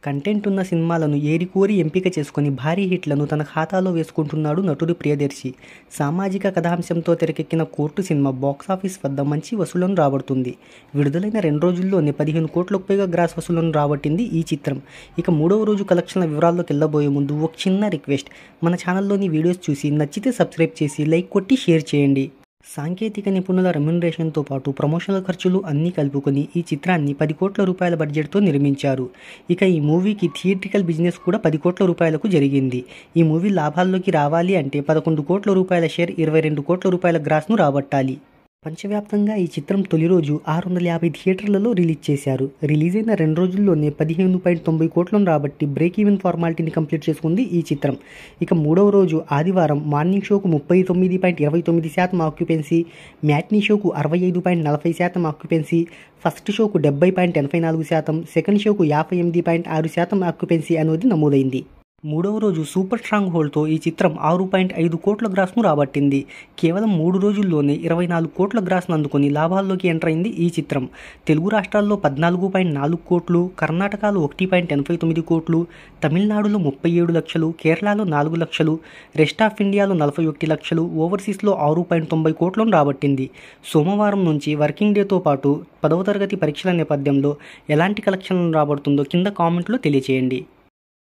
Content ఉన్న సినిమాలను ఏరికోరి ఎంపిక చేసుకుని భారీ హిట్లను తన ఖాతాలో వేసుకుంటున్నాడు నటుడు ప్రియదర్శి. సామాజిక కథాంశంతో తెరకెక్కిన కోర్టు సినిమా బాక్సాఫీస్ వద్ద మంచి వసూళ్లను రాబడుతుంది. విడుదలైన 2 రోజుల్లోనే 15 కోట్లకు పైగా గ్రాస్ వసూళ్లను రాబట్టింది ఈ చిత్రం. ఇక 3వ రోజు కలెక్షన్ల వివరాల్లోకి వెళ్ళబోయే ముందు ఒక చిన్న రిక్వెస్ట్, మన ఛానల్లోని వీడియోస్ చూసి నచ్చితే సబ్స్క్రైబ్ చేసి లైక్ కొట్టి షేర్ చేయండి. సాంకేతిక నిపుణుల రెమ్యునరేషన్తో పాటు ప్రమోషనల్ ఖర్చులు అన్నీ కలుపుకొని ఈ చిత్రాన్ని 10 కోట్ల రూపాయల బడ్జెట్తో నిర్మించారు. ఇక ఈ మూవీకి థియేట్రికల్ బిజినెస్ కూడా 10 కోట్ల రూపాయలకు జరిగింది. ఈ మూవీ లాభాల్లోకి రావాలి అంటే 11 కోట్ల రూపాయల షేర్ 22 కోట్ల రూపాయల గ్రాస్ను రాబట్టాలి. ప్రపంచవ్యాప్తంగా ఈ చిత్రం తొలి రోజు 650 థియేటర్లలో రిలీజ్ చేశారు. రిలీజ్ అయిన 2 రోజుల్లోనే 15.90 కోట్లను రాబట్టి బ్రేక్ ఈవెన్ ఫార్మాలిటీని కంప్లీట్ చేసుకుంది ఈ చిత్రం. ఇక 3వ రోజు ఆదివారం మార్నింగ్ షోకు 39.29% ఆక్యుపెన్సీ, మ్యాట్నీ షోకు 65.40% ఆక్యుపెన్సీ, ఫస్ట్ షోకు 70.84%, సెకండ్ షోకు 58.6% ఆక్యుపెన్సీ అనేది నమోదైంది. 3వ రోజు సూపర్ స్ట్రాంగ్ హోల్డ్తో ఈ చిత్రం 6.5 కోట్ల గ్రాస్ను రాబట్టింది. కేవలం 3 రోజుల్లోనే 24 కోట్ల గ్రాస్ను అందుకొని లాభాల్లోకి ఎంటర్ అయింది ఈ చిత్రం. తెలుగు రాష్ట్రాల్లో 14.4 కోట్లు, కర్ణాటకలో 1.89 కోట్లు, తమిళనాడులో 37 లక్షలు, కేరళలో 4 లక్షలు, రెస్ట్ ఆఫ్ ఇండియాలో 41 లక్షలు, ఓవర్సీస్లో 6.90 కోట్లను రాబట్టింది. సోమవారం నుంచి వర్కింగ్ డేతో పాటు 10వ తరగతి పరీక్షల నేపథ్యంలో ఎలాంటి కలెక్షన్లను రాబడుతుందో కింద కామెంట్లో తెలియజేయండి.